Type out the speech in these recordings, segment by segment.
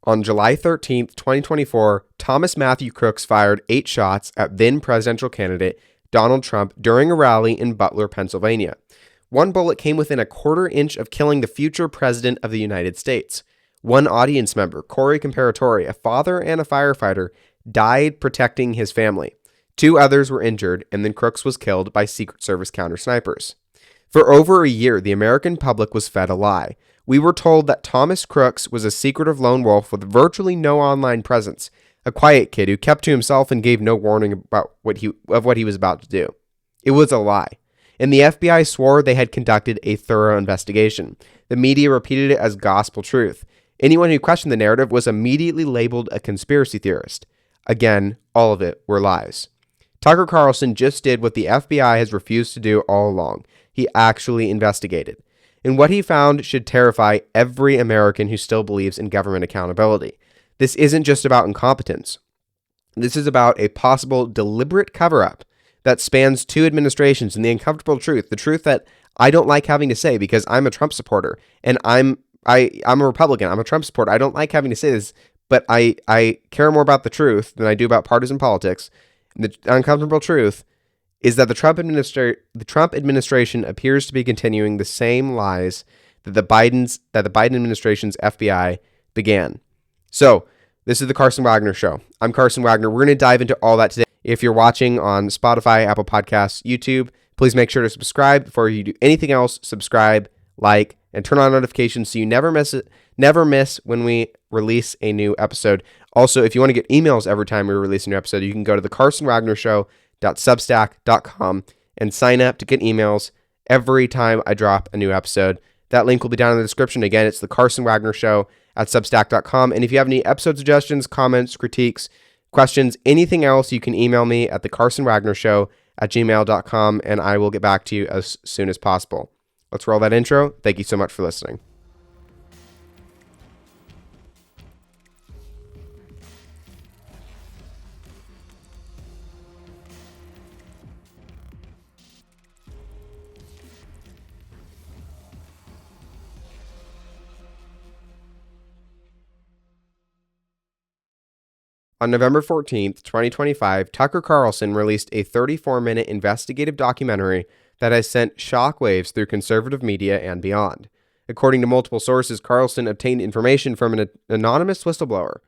On July 13th, 2024, Thomas Matthew Crooks fired 8 shots at then presidential candidate Donald Trump during a rally in Butler, Pennsylvania. One bullet came within a quarter inch of killing the future president of the United States. One audience member, Corey Comparatore, a father and a firefighter, died protecting his family. 2 others were injured, and then Crooks was killed by Secret Service counter-snipers. For over a year, the American public was fed a lie. We were told that Thomas Crooks was a secretive lone wolf with virtually no online presence, a quiet kid who kept to himself and gave no warning about what he was about to do. It was a lie, and the FBI swore they had conducted a thorough investigation. The media repeated it as gospel truth. Anyone who questioned the narrative was immediately labeled a conspiracy theorist. Again, all of it were lies. Tucker Carlson just did what the FBI has refused to do all along. He actually investigated. And what he found should terrify every American who still believes in government accountability. This isn't just about incompetence. This is about a possible deliberate cover-up that spans 2 administrations and the uncomfortable truth, the truth that I don't like having to say because I'm a Trump supporter and I'm a Republican. I'm a Trump supporter. I don't like having to say this, but I care more about the truth than I do about partisan politics. And the uncomfortable truth is that the Trump administration appears to be continuing the same lies that the Biden administration's FBI began. So, this is the Carson Wagner Show. I'm Carson Wagner. We're going to dive into all that today. If you're watching on Spotify, Apple Podcasts, YouTube, please make sure to subscribe before you do anything else. Subscribe, like, and turn on notifications so you never miss when we release a new episode. Also, if you want to get emails every time we release a new episode, you can go to the carsonwagnershow.substack.com and sign up to get emails every time I drop a new episode. That link will be down in the description. Again, it's the Carson Wagner Show at substack.com. And if you have any episode suggestions, comments, critiques, questions, anything else, you can email me at thecarsonwagnershow@gmail.com, and I will get back to you as soon as possible. Let's roll that intro. Thank you so much for listening. On November 14th, 2025, Tucker Carlson released a 34-minute investigative documentary that has sent shockwaves through conservative media and beyond. According to multiple sources, Carlson obtained information from an anonymous whistleblower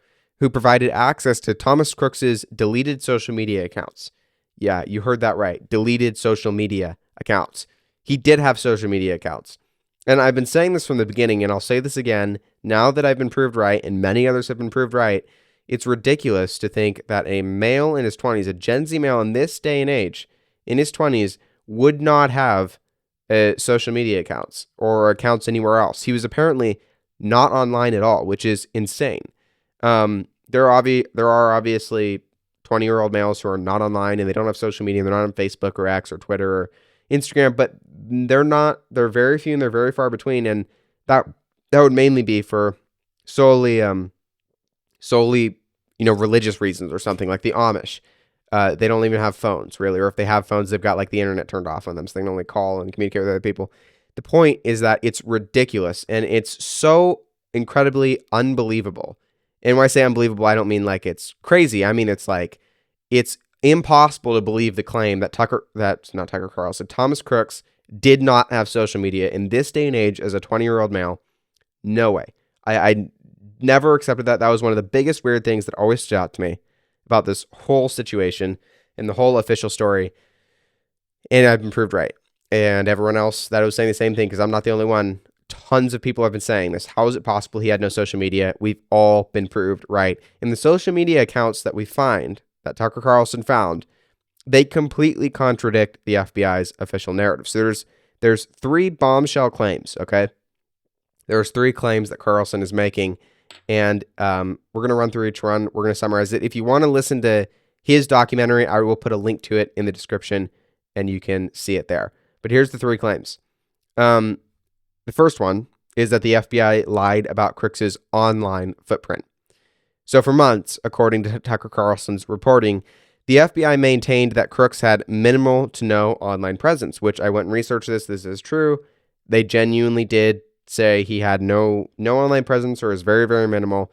who provided access to Thomas Crooks' deleted social media accounts. Yeah, you heard that right. Deleted social media accounts. He did have social media accounts. And I've been saying this from the beginning, and I'll say this again, now that I've been proved right, and many others have been proved right. It's ridiculous to think that a male in his 20s, a Gen Z male in this day and age, in his 20s, would not have social media accounts or accounts anywhere else. He was apparently not online at all, which is insane. There are obviously 20-year-old males who are not online and they don't have social media. They're not on Facebook or X or Twitter or Instagram, but they're very few and they're very far between. And that would mainly be for solely, religious reasons or something, like the Amish. They don't even have phones, really. Or if they have phones, they've got like the internet turned off on them, so they can only call and communicate with other people. The point is that it's ridiculous, and it's so incredibly unbelievable. And when I say unbelievable, I don't mean like it's crazy. I mean it's like it's impossible to believe the claim that Thomas Crooks did not have social media in this day and age as a 20-year-old male. No way. I never accepted that. That was one of the biggest weird things that always stood out to me about this whole situation and the whole official story. And I've been proved right. And everyone else that was saying the same thing, because I'm not the only one. Tons of people have been saying this. How is it possible he had no social media? We've all been proved right. And the social media accounts that we find, that Tucker Carlson found, they completely contradict the FBI's official narrative. So there's 3 bombshell claims, okay? There's 3 claims that Carlson is making. And we're going to run through each one. We're going to summarize it. If you want to listen to his documentary, I will put a link to it in the description, and you can see it there. But here's the 3 claims. The first one is that the FBI lied about Crooks' online footprint. So for months, according to Tucker Carlson's reporting, the FBI maintained that Crooks had minimal to no online presence, which I went and researched this. This is true. They genuinely did say he had no online presence or is very, very minimal.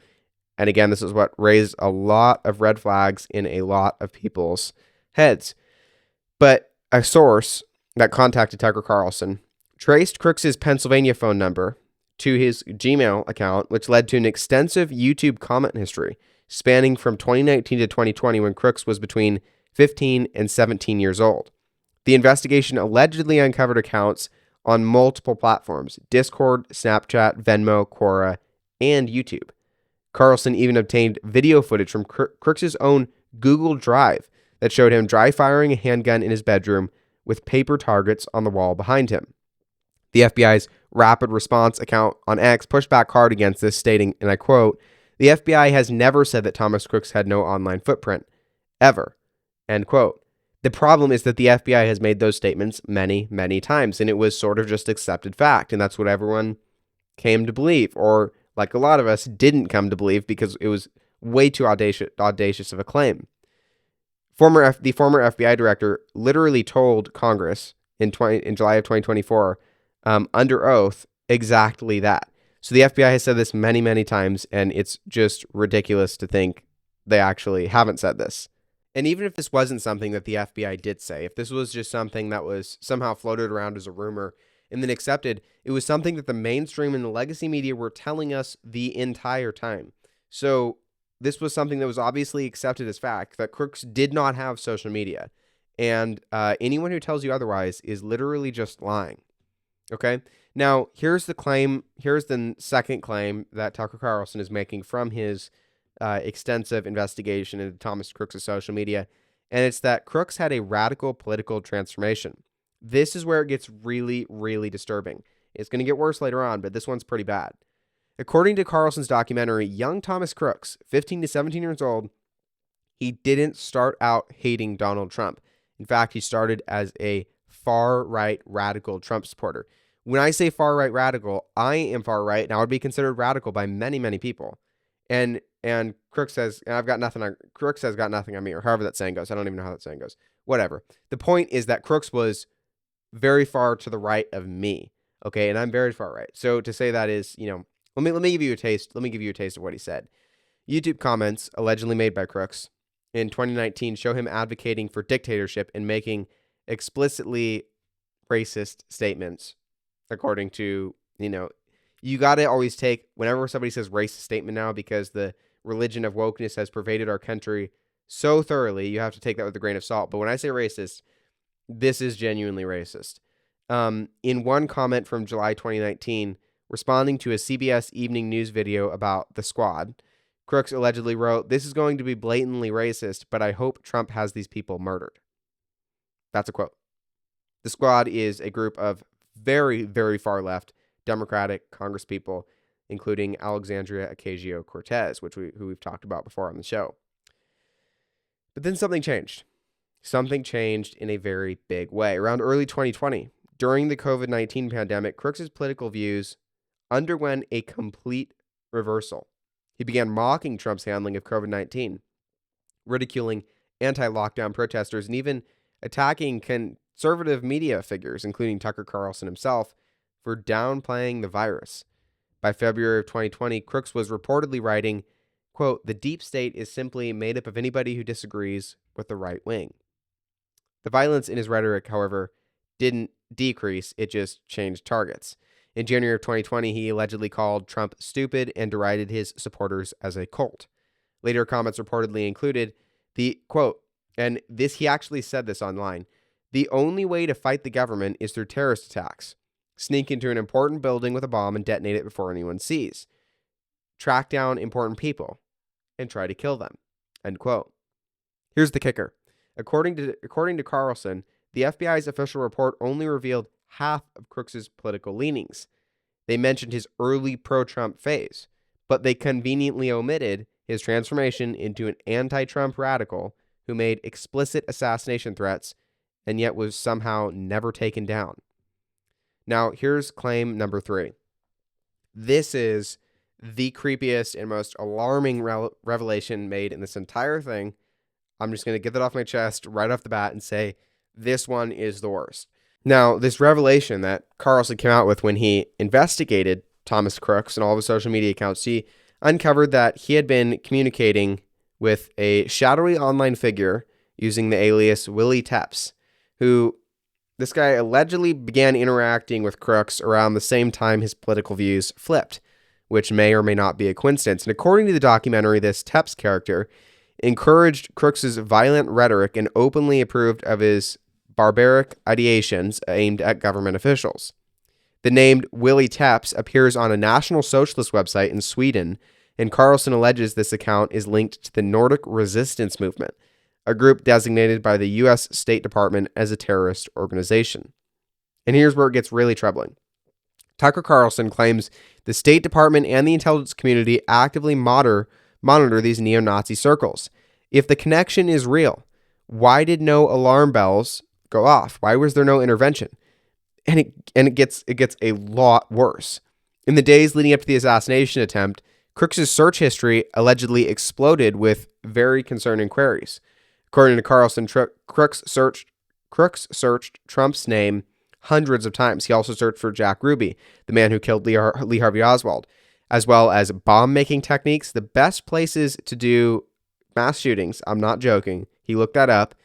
And again, this is what raised a lot of red flags in a lot of people's heads. But a source that contacted Tucker Carlson traced Crooks's Pennsylvania phone number to his Gmail account, which led to an extensive YouTube comment history spanning from 2019 to 2020 when Crooks was between 15 and 17 years old. The investigation allegedly uncovered accounts on multiple platforms: Discord, Snapchat, Venmo, Quora, and YouTube. Carlson even obtained video footage from Crooks's own Google Drive that showed him dry firing a handgun in his bedroom with paper targets on the wall behind him. The FBI's Rapid Response account on X pushed back hard against this, stating, and I quote, "The FBI has never said that Thomas Crooks had no online footprint. Ever." End quote. The problem is that the FBI has made those statements many, many times, and it was sort of just accepted fact, and that's what everyone came to believe, or like a lot of us didn't come to believe because it was way too audacious of a claim. The former FBI director literally told Congress in July of 2024, under oath, exactly that. So the FBI has said this many, many times, and it's just ridiculous to think they actually haven't said this. And even if this wasn't something that the FBI did say, if this was just something that was somehow floated around as a rumor and then accepted, it was something that the mainstream and the legacy media were telling us the entire time. So this was something that was obviously accepted as fact, that Crooks did not have social media. And anyone who tells you otherwise is literally just lying. Okay? Now, here's the claim. Here's the second claim that Tucker Carlson is making from his extensive investigation into Thomas Crooks' social media. And it's that Crooks had a radical political transformation. This is where it gets really, really disturbing. It's going to get worse later on, but this one's pretty bad. According to Carlson's documentary, young Thomas Crooks, 15 to 17 years old, he didn't start out hating Donald Trump. In fact, he started as a far-right radical Trump supporter. When I say far-right radical, I am far-right, and I would be considered radical by many, many people. And Crooks says, Crooks has got nothing on me, or however that saying goes. I don't even know how that saying goes. Whatever. The point is that Crooks was very far to the right of me. Okay, and I'm very far right. So to say that is, let me give you a taste. Let me give you a taste of what he said. YouTube comments allegedly made by Crooks in 2019 show him advocating for dictatorship and making explicitly racist statements. According to, you got to always take, whenever somebody says racist statement now, because the religion of wokeness has pervaded our country so thoroughly, you have to take that with a grain of salt. But when I say racist, this is genuinely racist. In one comment from July 2019, responding to a CBS Evening News video about the Squad, Crooks allegedly wrote, "This is going to be blatantly racist, but I hope Trump has these people murdered." That's a quote. The Squad is a group of very, very far left Democratic congresspeople, including Alexandria Ocasio-Cortez, who we've talked about before on the show. But then something changed. Something changed in a very big way. Around early 2020, during the COVID-19 pandemic, Crooks' political views underwent a complete reversal. He began mocking Trump's handling of COVID-19, ridiculing anti-lockdown protesters, and even attacking conservative media figures, including Tucker Carlson himself, for downplaying the virus. By February of 2020, Crooks was reportedly writing, quote, "The deep state is simply made up of anybody who disagrees with the right wing." The violence in his rhetoric, however, didn't decrease, it just changed targets. In January of 2020, he allegedly called Trump stupid and derided his supporters as a cult. Later comments reportedly included the, quote, and this, he actually said this online, "The only way to fight the government is through terrorist attacks. Sneak into an important building with a bomb and detonate it before anyone sees. Track down important people and try to kill them." End quote. Here's the kicker. According to Carlson, the FBI's official report only revealed half of Crooks' political leanings. They mentioned his early pro-Trump phase, but they conveniently omitted his transformation into an anti-Trump radical who made explicit assassination threats and yet was somehow never taken down. Now, here's claim number 3. This is the creepiest and most alarming revelation made in this entire thing. I'm just going to get that off my chest right off the bat and say this one is the worst. Now, this revelation that Carlson came out with when he investigated Thomas Crooks and all of his social media accounts, see, uncovered that he had been communicating with a shadowy online figure using the alias Willie Tepps, who this guy allegedly began interacting with Crooks around the same time his political views flipped, which may or may not be a coincidence. And according to the documentary, this Tepps character encouraged Crooks's violent rhetoric and openly approved of his barbaric ideations aimed at government officials. The name Willie Tepps appears on a National Socialist website in Sweden, and CARLSON alleges this account is linked to the Nordic Resistance Movement, a group designated by the U.S. State Department as a terrorist organization. And here's where it gets really troubling. Tucker Carlson claims the State Department and the intelligence community actively monitor these neo-Nazi circles. If the connection is real, why did no alarm bells go off? Why was there no intervention? And it gets a lot worse. In the days leading up to the assassination attempt, Crooks' search history allegedly exploded with very concerning queries. According to Carlson, Crooks searched Trump's name hundreds of times. He also searched for Jack Ruby, the man who killed Lee Harvey Oswald, as well as bomb-making techniques, the best places to do mass shootings. I'm not joking. He looked that up.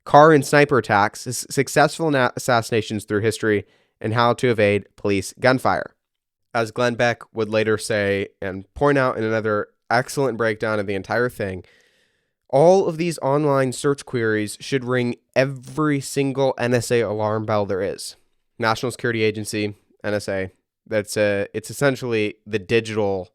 Car and sniper attacks, successful assassinations through history, and how to evade police gunfire. As Glenn Beck would later say and point out in another excellent breakdown of the entire thing, all of these online search queries should ring every single NSA alarm bell there is. National Security Agency, NSA, it's essentially the digital,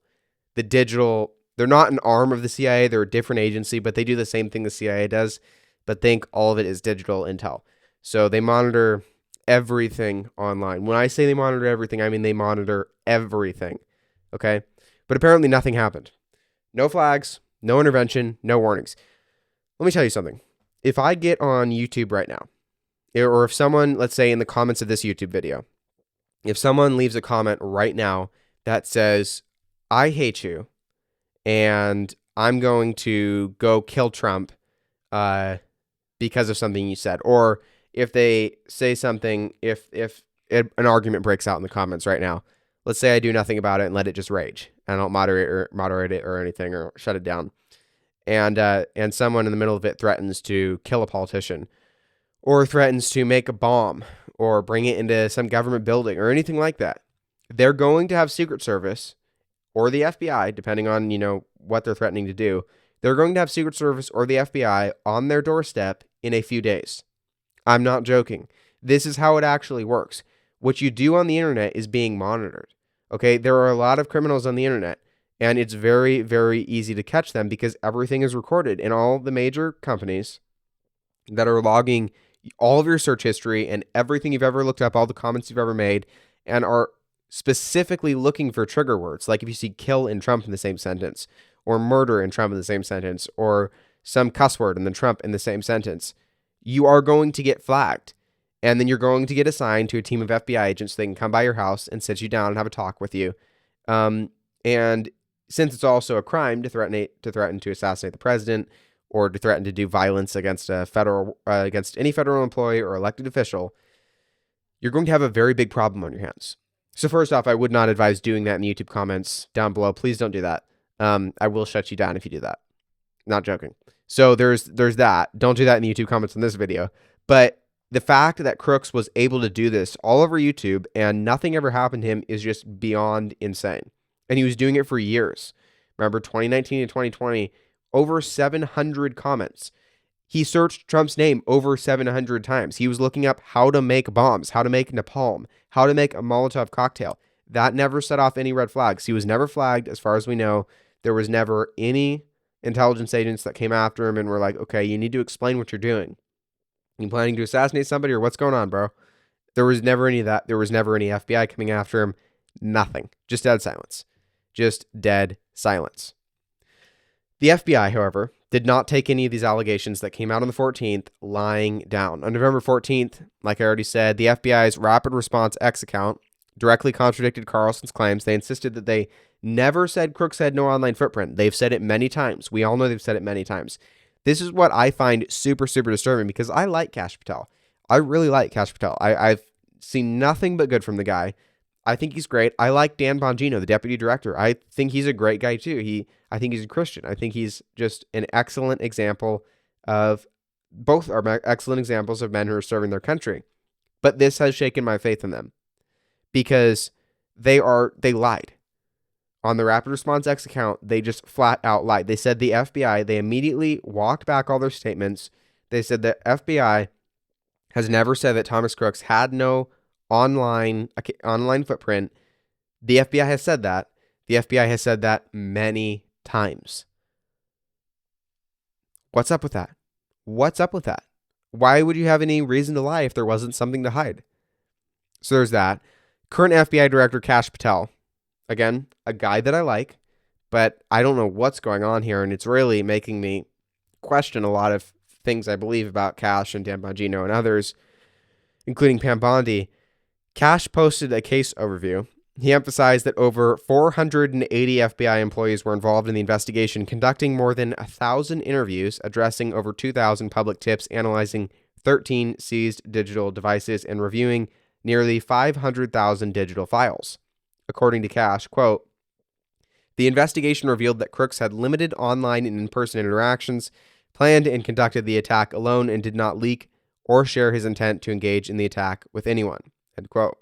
they're not an arm of the CIA, they're a different agency, but they do the same thing the CIA does, but think all of it is digital intel. So they monitor everything online. When I say they monitor everything, I mean they monitor everything, okay? But apparently nothing happened. No flags, no intervention, no warnings. Let me tell you something. If I get on YouTube right now, or if someone, let's say in the comments of this YouTube video, if someone leaves a comment right now that says, I hate you, and I'm going to go kill Trump because of something you said, or if they say something, if an argument breaks out in the comments right now, let's say I do nothing about it and let it just rage, and I don't moderate it or anything or shut it down, and someone in the middle of it threatens to kill a politician, or threatens to make a bomb, or bring it into some government building, or anything like that, they're going to have Secret Service or the FBI, depending on what they're threatening to do. They're going to have Secret Service or the FBI on their doorstep in a few days. I'm not joking. This is how it actually works. What you do on the internet is being monitored. Okay, there are a lot of criminals on the internet, and it's very, very easy to catch them because everything is recorded. And all the major companies that are logging all of your search history and everything you've ever looked up, all the comments you've ever made, and are specifically looking for trigger words, like if you see kill and Trump in the same sentence, or murder and Trump in the same sentence, or some cuss word and then Trump in the same sentence, you are going to get flagged. And then you're going to get assigned to a team of FBI agents so they can come by your house and sit you down and have a talk with you. And since it's also a crime to threaten to assassinate the president, or to threaten to do violence against against any federal employee or elected official, you're going to have a very big problem on your hands. So first off, I would not advise doing that in the YouTube comments down below. Please don't do that. I will shut you down if you do that. Not joking. So there's that. Don't do that in the YouTube comments on this video. But the fact that Crooks was able to do this all over YouTube and nothing ever happened to him is just beyond insane. And he was doing it for years. Remember, 2019 to 2020, over 700 comments. He searched Trump's name over 700 times. He was looking up how to make bombs, how to make napalm, how to make a Molotov cocktail. That never set off any red flags. He was never flagged, as far as we know. There was never any intelligence agents that came after him and were like, okay, you need to explain what you're doing. You planning to assassinate somebody, or what's going on, bro? There was never any of that. There was never any FBI coming after him. Nothing. Just dead silence. Just dead silence. The FBI, however, did not take any of these allegations that came out on the 14th lying down. On November 14th, like I already said, the FBI's Rapid Response X account directly contradicted Carlson's claims. They insisted that they never said Crooks had no online footprint. They've said it many times. We all know they've said it many times. This is what I find super, super disturbing because I like Kash Patel. I really like Kash Patel. I've seen nothing but good from the guy. I think he's great. I like Dan Bongino, the deputy director. I think he's a great guy too. I think he's a Christian. I think he's just an excellent example of both are excellent examples of men who are serving their country. But this has shaken my faith in them because they lied. On the Rapid Response X account, they just flat out lied. They said the FBI, they immediately walked back all their statements. They said the FBI has never said that Thomas Crooks had no online footprint. The FBI has said that. The FBI has said that many times. What's up with that? What's up with that? Why would you have any reason to lie if there wasn't something to hide? So there's that. Current FBI Director Kash Patel. Again, a guy that I like, but I don't know what's going on here, and it's really making me question a lot of things I believe about Kash and Dan Bongino and others, including Pam Bondi. Kash posted a case overview. He emphasized that over 480 FBI employees were involved in the investigation, conducting more than 1,000 interviews, addressing over 2,000 public tips, analyzing 13 seized digital devices, and reviewing nearly 500,000 digital files. According to Kash, quote, the investigation revealed that Crooks had limited online and in-person interactions, planned and conducted the attack alone, and did not leak or share his intent to engage in the attack with anyone, end quote.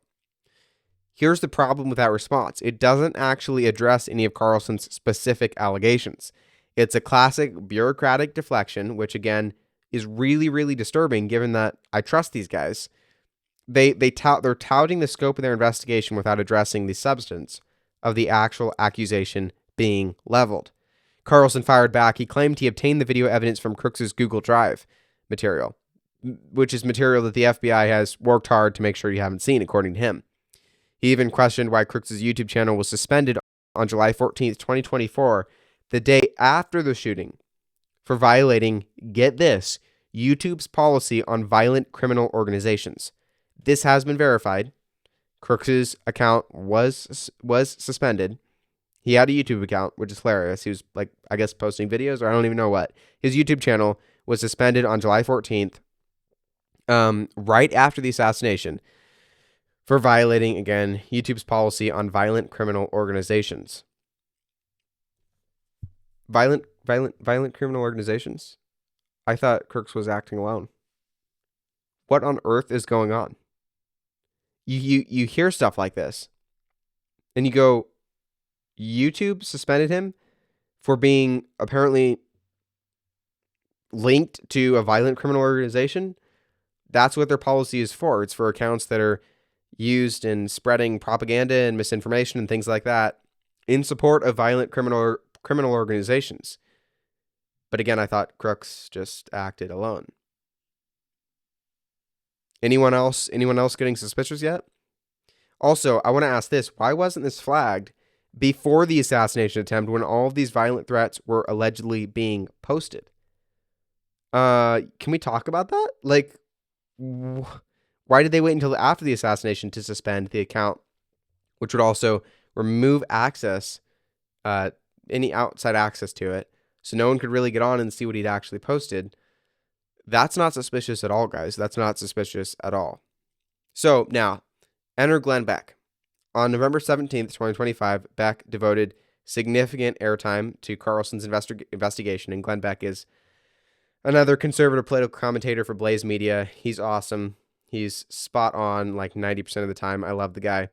Here's the problem with that response. It doesn't actually address any of CARLSON's specific allegations. It's a classic bureaucratic deflection, which again is really, really disturbing given that I trust these guys. They're touting the scope of their investigation without addressing the substance of the actual accusation being leveled. CARLSON fired back. He claimed he obtained the video evidence from Crooks' Google Drive material, which is material that the FBI has worked hard to make sure you haven't seen, according to him. He even questioned why Crooks' YouTube channel was suspended on July 14th, 2024, the day after the shooting, for violating, get this, YouTube's policy on violent criminal organizations. This has been verified. Crooks' account was suspended. He had a YouTube account, which is hilarious. He was, like, I guess, posting videos, or I don't even know what. His YouTube channel was suspended on July 14th, right after the assassination, for violating, again, YouTube's policy on violent criminal organizations. Violent criminal organizations? I thought Crooks was acting alone. What on earth is going on? You hear stuff like this, and you go, YouTube suspended him for being apparently linked to a violent criminal organization? That's what their policy is for. It's for accounts that are used in spreading propaganda and misinformation and things like that in support of violent criminal organizations. But again, I thought Crooks just acted alone. Anyone else getting suspicious yet? Also, I want to ask this. Why wasn't this flagged before the assassination attempt when all of these violent threats were allegedly being posted? Can we talk about that? Like, why did they wait until after the assassination to suspend the account, which would also remove access, any outside access to it, so no one could really get on and see what he'd actually posted? That's not suspicious at all, guys. That's not suspicious at all. So now, enter Glenn Beck. On November 17th, 2025, Beck devoted significant airtime to CARLSON's investigation, and Glenn Beck is another conservative political commentator for Blaze Media. He's awesome. He's spot on like 90% of the time. I love the guy.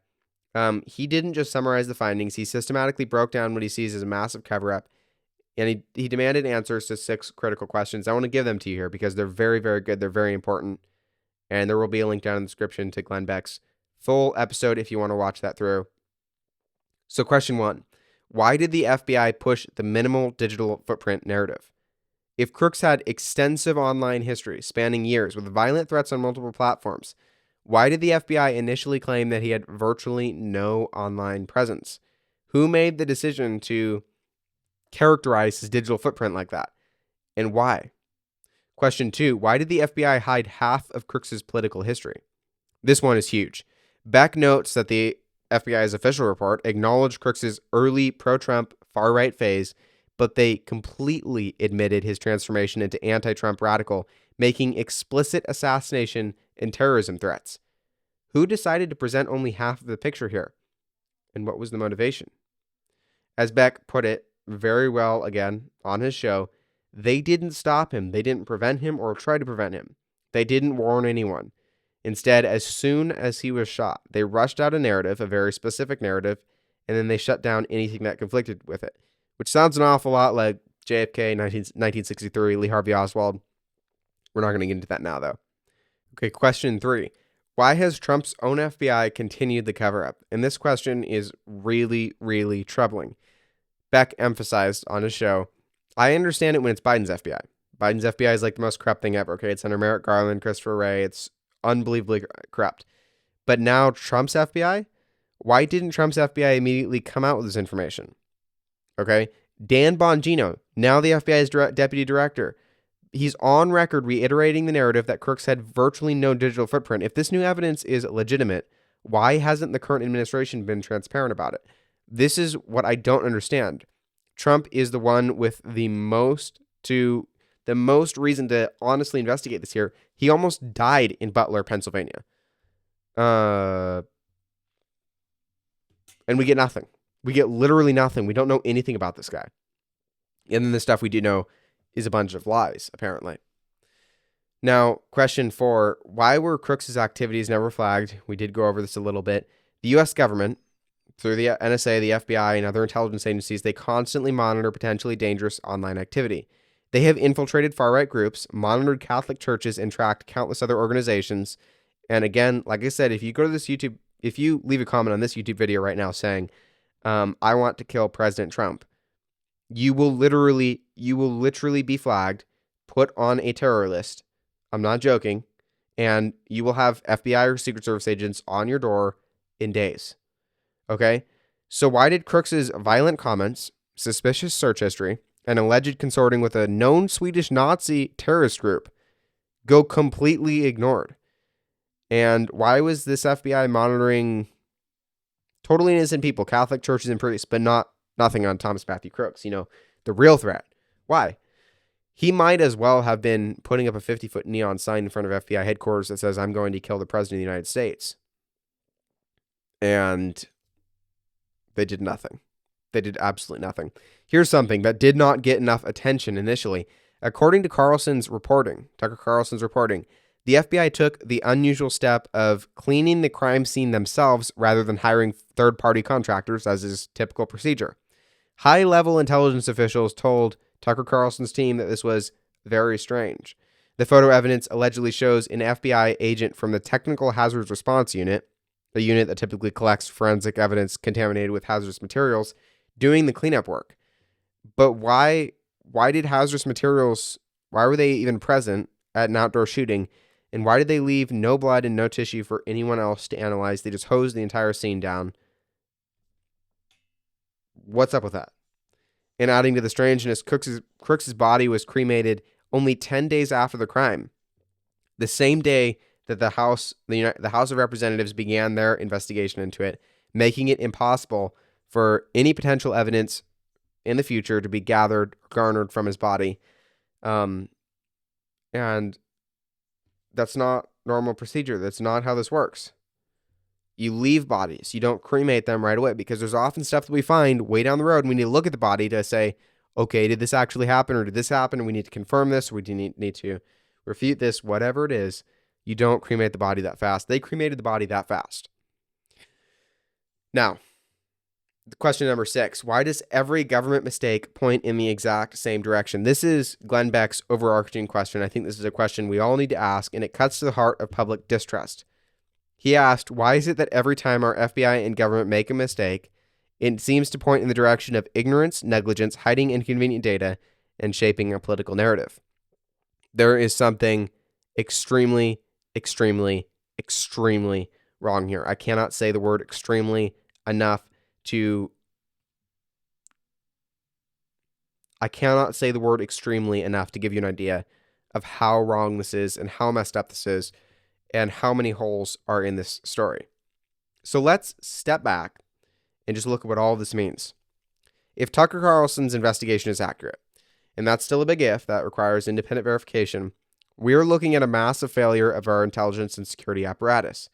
He didn't just summarize the findings. He systematically broke down what he sees as a massive cover-up, and he demanded answers to 6 critical questions. I want to give them to you here because they're very, very good. They're very important. And there will be a link down in the description to Glenn Beck's full episode if you want to watch that through. So question 1, why did the FBI push the minimal digital footprint narrative? If Crooks had extensive online history spanning years with violent threats on multiple platforms, why did the FBI initially claim that he had virtually no online presence? Who made the decision to characterize his digital footprint like that, and why? Question 2, why did the FBI hide half of Crooks' political history? This one is huge. Beck notes that the FBI's official report acknowledged Crooks' early pro-Trump far-right phase, but they completely admitted his transformation into anti-Trump radical, making explicit assassination and terrorism threats. Who decided to present only half of the picture here? And what was the motivation? As Beck put it very well again on his show, they didn't stop him. They didn't prevent him or try to prevent him. They didn't warn anyone. Instead, as soon as he was shot, they rushed out a narrative, a very specific narrative, and then they shut down anything that conflicted with it, which sounds an awful lot like JFK, 1963, Lee Harvey Oswald. We're not going to get into that now, though. Okay, question 3. Why has Trump's own FBI continued the cover-up? And this question is really, really troubling. Beck emphasized on his show, I understand it when it's Biden's FBI. Biden's FBI is like the most corrupt thing ever, okay? It's under Merrick Garland, Christopher Wray. It's unbelievably corrupt. But now Trump's FBI? Why didn't Trump's FBI immediately come out with this information? Okay? Dan Bongino, now the FBI's deputy director. He's on record reiterating the narrative that Crooks had virtually no digital footprint. If this new evidence is legitimate, why hasn't the current administration been transparent about it? This is what I don't understand. Trump is the one with the most reason to honestly investigate this here. He almost died in Butler, Pennsylvania. And we get nothing. We get literally nothing. We don't know anything about this guy. And then the stuff we do know is a bunch of lies, apparently. Now, question 4, why were Crooks' activities never flagged? We did go over this a little bit. The U.S. government, through the NSA, the FBI, and other intelligence agencies, they constantly monitor potentially dangerous online activity. They have infiltrated far-right groups, monitored Catholic churches, and tracked countless other organizations. And again, like I said, if you go to this YouTube, if you leave a comment on this YouTube video right now saying, I want to kill President Trump, you will literally be flagged, put on a terror list. I'm not joking. And you will have FBI or Secret Service agents on your door in days. Okay? So why did Crooks' violent comments, suspicious search history, and alleged consorting with a known Swedish Nazi terrorist group go completely ignored? And why was this FBI monitoring totally innocent people, Catholic churches and priests, but nothing on Thomas Matthew Crooks, the real threat? Why? He might as well have been putting up a 50-foot neon sign in front of FBI headquarters that says, I'm going to kill the President of the United States. And they did nothing. They did absolutely nothing. Here's something that did not get enough attention initially. According to Tucker Carlson's reporting, the FBI took the unusual step of cleaning the crime scene themselves rather than hiring third-party contractors, as is typical procedure. High-level intelligence officials told Tucker Carlson's team that this was very strange. The photo evidence allegedly shows an FBI agent from the Technical Hazards Response Unit, a unit that typically collects forensic evidence contaminated with hazardous materials, doing the cleanup work. But why did hazardous materials, why were they even present at an outdoor shooting? And why did they leave no blood and no tissue for anyone else to analyze? They just hosed the entire scene down. What's up with that? And adding to the strangeness, Crooks' body was cremated only 10 days after the crime. The same day that the House of Representatives began their investigation into it, making it impossible for any potential evidence in the future to be garnered from his body. And that's not normal procedure. That's not how this works. You leave bodies. You don't cremate them right away, because there's often stuff that we find way down the road, and we need to look at the body to say, okay, did this actually happen, or did this happen, and we need to confirm this, or we need to refute this, whatever it is. You don't cremate the body that fast. They cremated the body that fast. Now, question number 6. Why does every government mistake point in the exact same direction? This is Glenn Beck's overarching question. I think this is a question we all need to ask, and it cuts to the heart of public distrust. He asked, why is it that every time our FBI and government make a mistake, it seems to point in the direction of ignorance, negligence, hiding inconvenient data, and shaping a political narrative? There is something extremely, extremely, extremely wrong here. I cannot say the word extremely enough to give you an idea of how wrong this is and how messed up this is and how many holes are in this story. So let's step back and just look at what all this means. If Tucker Carlson's investigation is accurate, and that's still a big if, that requires independent verification, we are looking at a massive failure of our intelligence and security apparatus.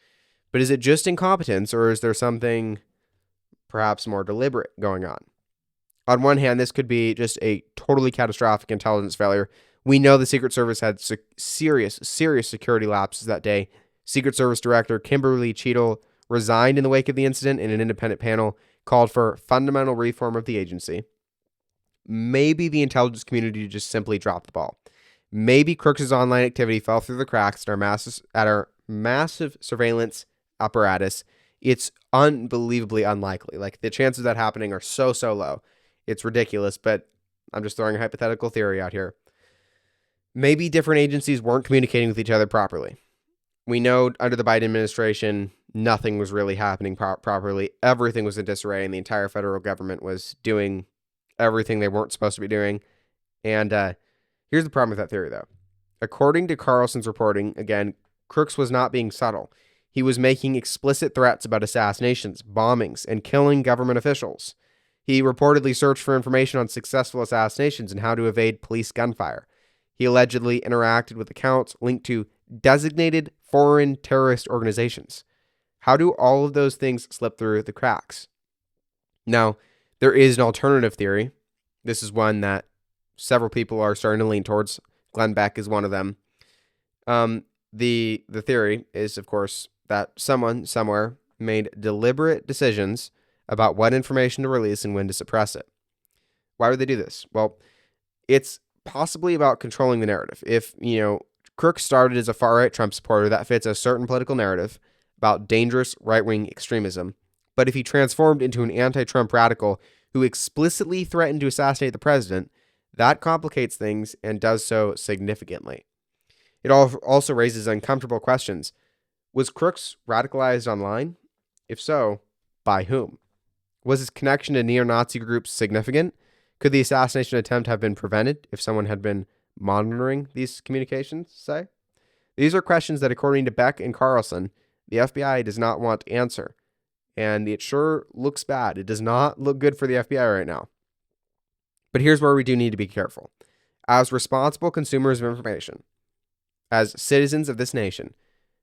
But is it just incompetence, or is there something perhaps more deliberate going on. On one hand, this could be just a totally catastrophic intelligence failure. We know the Secret Service had serious security lapses that day. Secret Service Director Kimberly Cheadle resigned in the wake of the incident, and an independent panel called for fundamental reform of the agency. Maybe the intelligence community just simply dropped the ball. Maybe Crooks' online activity fell through the cracks at our massive surveillance apparatus. It's unbelievably unlikely. Like, the chances of that happening are so low. It's ridiculous, but I'm just throwing a hypothetical theory out here. Maybe different agencies weren't communicating with each other properly. We know under the Biden administration, nothing was really happening properly. Everything was in disarray, and the entire federal government was doing everything they weren't supposed to be doing. And here's the problem with that theory, though. According to CARLSON's reporting, again, Crooks was not being subtle. He was making explicit threats about assassinations, bombings, and killing government officials. He reportedly searched for information on successful assassinations and how to evade police gunfire. He allegedly interacted with accounts linked to designated foreign terrorist organizations. How do all of those things slip through the cracks? Now, there is an alternative theory. This is one that several people are starting to lean towards. Glenn Beck is one of them. The theory is, of course, that someone somewhere made deliberate decisions about what information to release and when to suppress it. Why would they do this? Well, it's possibly about controlling the narrative. If, Crooks started as a far-right Trump supporter, that fits a certain political narrative about dangerous right-wing extremism. But if he transformed into an anti-Trump radical who explicitly threatened to assassinate the president, that complicates things and does so significantly. It also raises uncomfortable questions. Was Crooks radicalized online? If so, by whom? Was his connection to neo-Nazi groups significant? Could the assassination attempt have been prevented if someone had been monitoring these communications, say? These are questions that, according to Beck and CARLSON, the FBI does not want to answer. And it sure looks bad. It does not look good for the FBI right now. But here's where we do need to be careful. As responsible consumers of information, as citizens of this nation,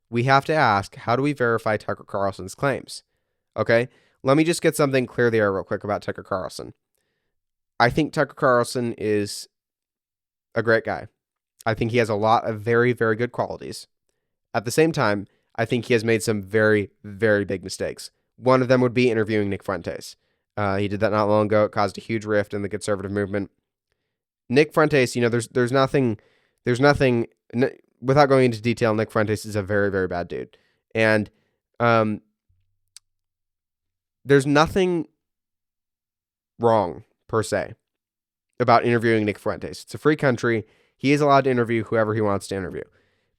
we have to ask, how do we verify Tucker Carlson's claims? Okay, let me just get something clear there real quick about Tucker Carlson. I think Tucker Carlson is a great guy. I think he has a lot of very, very good qualities. At the same time, I think he has made some very, very big mistakes. One of them would be interviewing Nick Fuentes. He did that not long ago. It caused a huge rift in the conservative movement. Nick Fuentes, there's nothing, without going into detail, Nick Fuentes is a very, very bad dude. And there's nothing wrong, per se, about interviewing Nick Fuentes. It's a free country. He is allowed to interview whoever he wants to interview.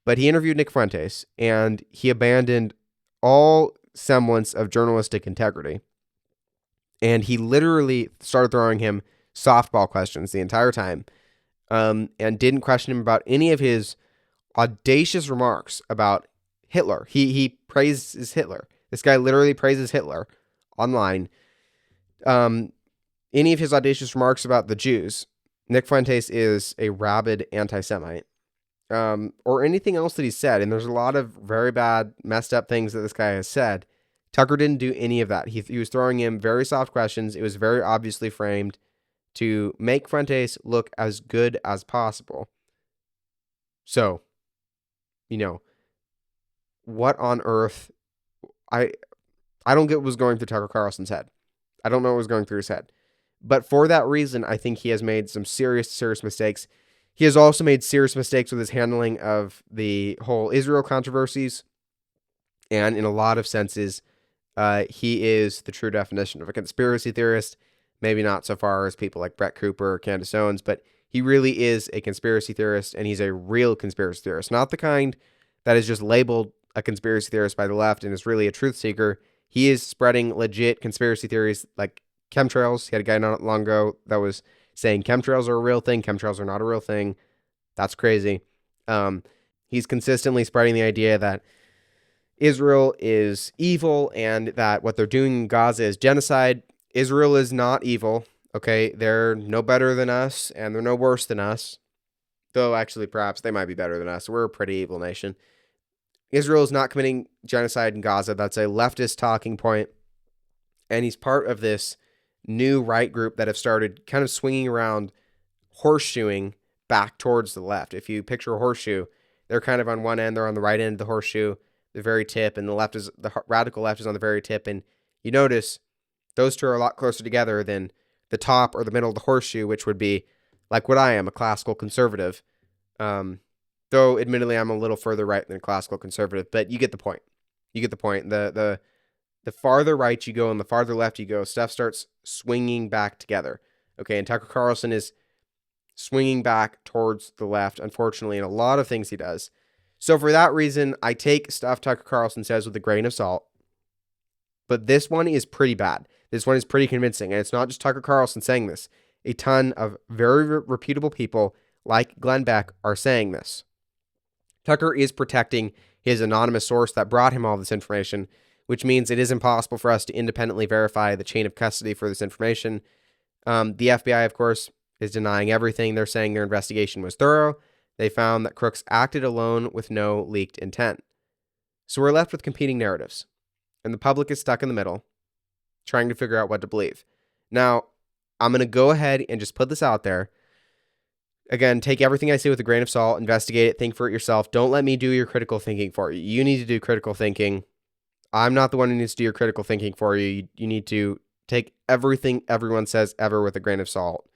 But he interviewed Nick Fuentes, and he abandoned all semblance of journalistic integrity. And he literally started throwing him softball questions the entire time, and didn't question him about any of his audacious remarks about Hitler. He praises Hitler. This guy literally praises Hitler online. Any of his audacious remarks about the Jews, Nick Fuentes is a rabid anti-Semite, or anything else that he said. And there's a lot of very bad, messed up things that this guy has said. Tucker didn't do any of that. He was throwing him very soft questions. It was very obviously framed to make Fuentes look as good as possible. So, what on earth? I don't get what was going through Tucker Carlson's head. I don't know what was going through his head. But for that reason, I think he has made some serious mistakes. He has also made serious mistakes with his handling of the whole Israel controversies. And in a lot of senses, he is the true definition of a conspiracy theorist. Maybe not so far as people like Brett Cooper or Candace Owens, but he really is a conspiracy theorist, and he's a real conspiracy theorist. Not the kind that is just labeled a conspiracy theorist by the left and is really a truth seeker. He is spreading legit conspiracy theories like chemtrails. He had a guy not long ago that was saying chemtrails are a real thing. Chemtrails are not a real thing. That's crazy. He's consistently spreading the idea that Israel is evil and that what they're doing in Gaza is genocide. Israel is not evil. Okay, they're no better than us and they're no worse than us. Though actually, perhaps they might be better than us. We're a pretty evil nation. Israel is not committing genocide in Gaza. That's a leftist talking point. And he's part of this new right group that have started kind of swinging around, horseshoeing back towards the left. If you picture a horseshoe, they're kind of on one end, they're on the right end of the horseshoe, the very tip, and the radical left is on the very tip. And you notice those two are a lot closer together than the top or the middle of the horseshoe, which would be like what I am, a classical conservative. Though admittedly I'm a little further right than a classical conservative, but you get the point. You get the point. The farther right you go and the farther left you go, stuff starts swinging back together. Okay, and Tucker Carlson is swinging back towards the left, unfortunately, in a lot of things he does. So for that reason, I take stuff Tucker Carlson says with a grain of salt. But this one is pretty bad. This one is pretty convincing. And it's not just Tucker Carlson saying this. A ton of very reputable people like Glenn Beck are saying this. Tucker is protecting his anonymous source that brought him all this information, which means it is impossible for us to independently verify the chain of custody for this information. The FBI, of course, is denying everything. They're saying their investigation was thorough. They found that Crooks acted alone with no leaked intent. So we're left with competing narratives, and the public is stuck in the middle, trying to figure out what to believe. Now, I'm going to go ahead and just put this out there. Again, take everything I say with a grain of salt, investigate it, think for it yourself. Don't let me do your critical thinking for you. You need to do critical thinking. I'm not the one who needs to do your critical thinking for you. You need to take everything everyone says ever with a grain of salt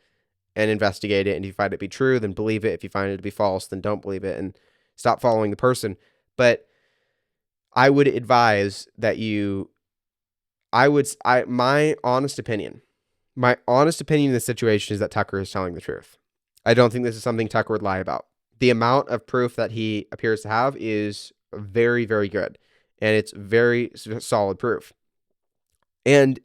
and investigate it. And if you find it to be true, then believe it. If you find it to be false, then don't believe it and stop following the person. But I would advise that my honest opinion in this situation is that Tucker is telling the truth. I don't think this is something Tucker would lie about. The amount of proof that he appears to have is very, very good. And it's very solid proof. And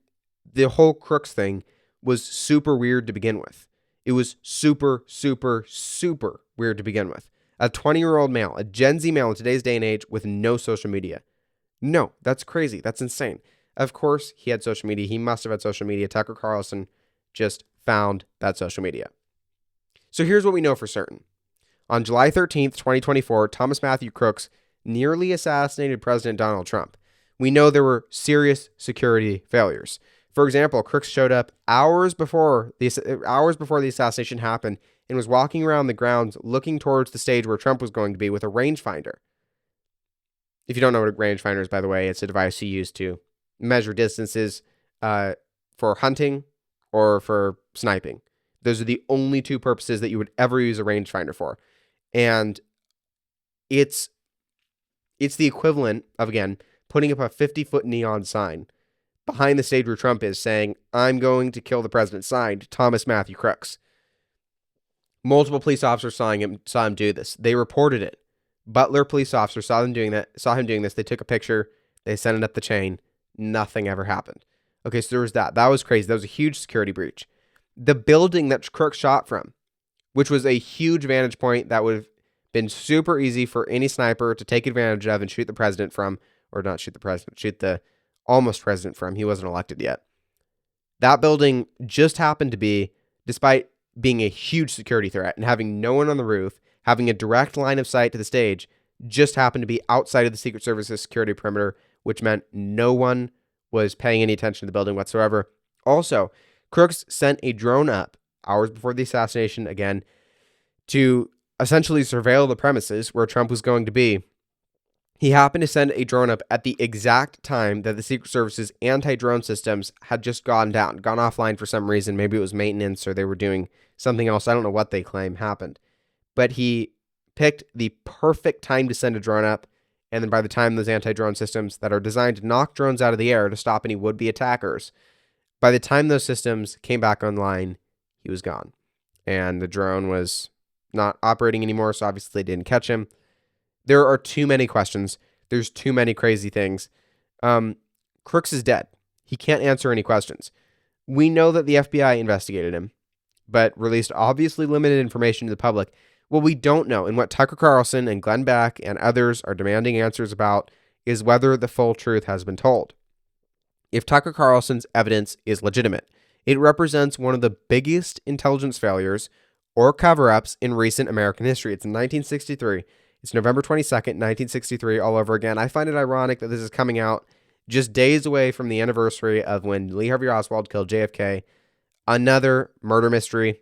the whole Crooks thing was super weird to begin with. It was super, super, super weird to begin with. A 20-year-old male, a Gen Z male in today's day and age with no social media. No, that's crazy. That's insane. Of course, he had social media. He must have had social media. Tucker Carlson just found that social media. So here's what we know for certain. On July 13th, 2024, Thomas Matthew Crooks nearly assassinated President Donald Trump. We know there were serious security failures. For example, Crooks showed up hours before the assassination happened and was walking around the grounds looking towards the stage where Trump was going to be with a rangefinder. If you don't know what a rangefinder is, by the way, it's a device you use to measure distances for hunting or for sniping. Those are the only two purposes that you would ever use a rangefinder for. And it's the equivalent of, again, putting up a 50-foot neon sign behind the stage where Trump is saying, "I'm going to kill the president," signed Thomas Matthew Crooks. Multiple police officers saw him do this. They reported it. Butler police officers saw him doing this. They took a picture. They sent it up the chain. Nothing ever happened. Okay, so there was that. That was crazy. That was a huge security breach. The building that Crooks shot from, which was a huge vantage point that would have been super easy for any sniper to take advantage of and shoot the president from, or not shoot the president, shoot the almost president from. He wasn't elected yet. That building just happened to be, despite being a huge security threat and having no one on the roof, having a direct line of sight to the stage, just happened to be outside of the Secret Service's security perimeter, which meant no one was paying any attention to the building whatsoever. Also, Crooks sent a drone up hours before the assassination, again, to essentially surveil the premises where Trump was going to be. He happened to send a drone up at the exact time that the Secret Service's anti-drone systems had just gone offline for some reason. Maybe it was maintenance or they were doing something else. I don't know what they claim happened. But he picked the perfect time to send a drone up. And then by the time those anti-drone systems that are designed to knock drones out of the air to stop any would-be attackers, by the time those systems came back online, he was gone. And the drone was not operating anymore, so obviously they didn't catch him. There are too many questions. There's too many crazy things. Crooks is dead. He can't answer any questions. We know that the FBI investigated him, but released obviously limited information to the public. What we don't know, and what Tucker Carlson and Glenn Beck and others are demanding answers about, is whether the full truth has been told. If Tucker Carlson's evidence is legitimate, it represents one of the biggest intelligence failures or cover-ups in recent American history. It's in 1963. It's November 22nd, 1963, all over again. I find it ironic that this is coming out just days away from the anniversary of when Lee Harvey Oswald killed JFK, another murder mystery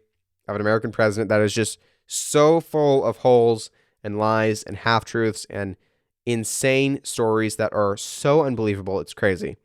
of an American president that is just so full of holes and lies and half-truths and insane stories that are so unbelievable. It's crazy.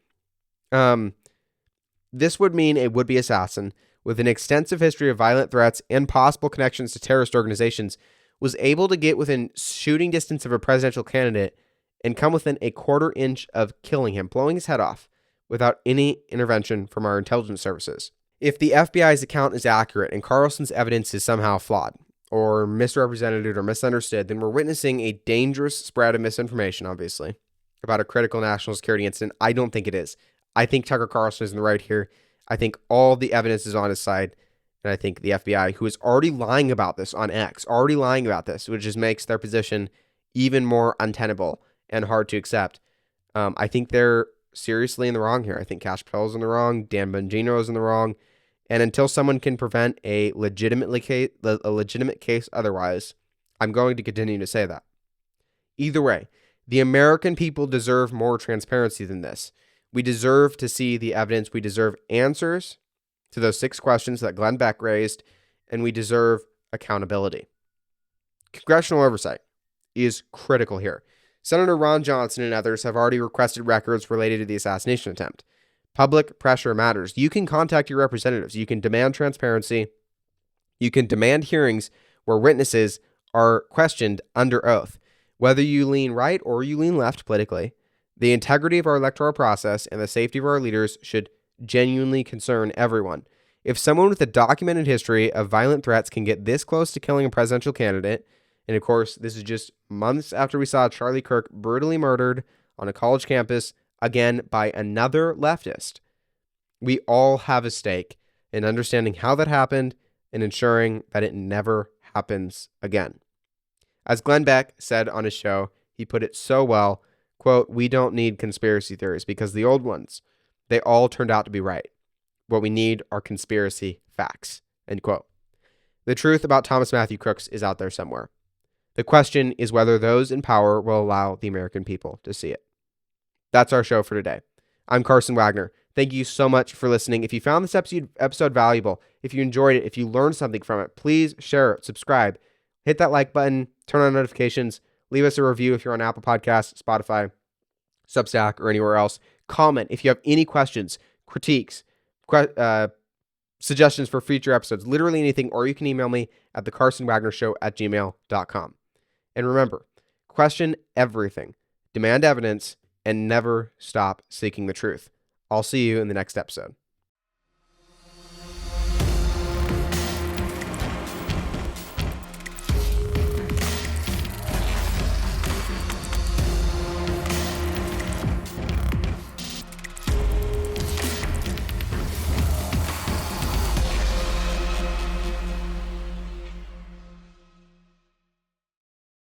This would mean a would-be assassin with an extensive history of violent threats and possible connections to terrorist organizations was able to get within shooting distance of a presidential candidate and come within a quarter inch of killing him, blowing his head off, without any intervention from our intelligence services. If the FBI's account is accurate and CARLSON's evidence is somehow flawed, or misrepresented or misunderstood, then we're witnessing a dangerous spread of misinformation, obviously, about a critical national security incident. I don't think it is. I think Tucker Carlson is in the right here. I think all the evidence is on his side. And I think the FBI, who is already lying about this on X, which just makes their position even more untenable and hard to accept. I think they're seriously in the wrong here. I think Cash Patel's in the wrong. Dan Bongino is in the wrong. And until someone can prevent a legitimate case otherwise, I'm going to continue to say that. Either way, the American people deserve more transparency than this. We deserve to see the evidence. We deserve answers to those 6 questions that Glenn Beck raised, and we deserve accountability. Congressional oversight is critical here. Senator Ron Johnson and others have already requested records related to the assassination attempt. Public pressure matters. You can contact your representatives. You can demand transparency. You can demand hearings where witnesses are questioned under oath. Whether you lean right or you lean left politically, the integrity of our electoral process and the safety of our leaders should genuinely concern everyone. If someone with a documented history of violent threats can get this close to killing a presidential candidate, and of course, this is just months after we saw Charlie Kirk brutally murdered on a college campus, again by another leftist, we all have a stake in understanding how that happened and ensuring that it never happens again. As Glenn Beck said on his show, he put it so well, quote, "We don't need conspiracy theories because the old ones, they all turned out to be right. What we need are conspiracy facts," end quote. The truth about Thomas Matthew Crooks is out there somewhere. The question is whether those in power will allow the American people to see it. That's our show for today. I'm Carson Wagner. Thank you so much for listening. If you found this episode valuable, if you enjoyed it, if you learned something from it, please share it, subscribe, hit that like button, turn on notifications, leave us a review if you're on Apple Podcasts, Spotify, Substack, or anywhere else. Comment if you have any questions, critiques, suggestions for future episodes, literally anything, or you can email me at thecarsonwagnershow@gmail.com. And remember, question everything, demand evidence, and never stop seeking the truth. I'll see you in the next episode.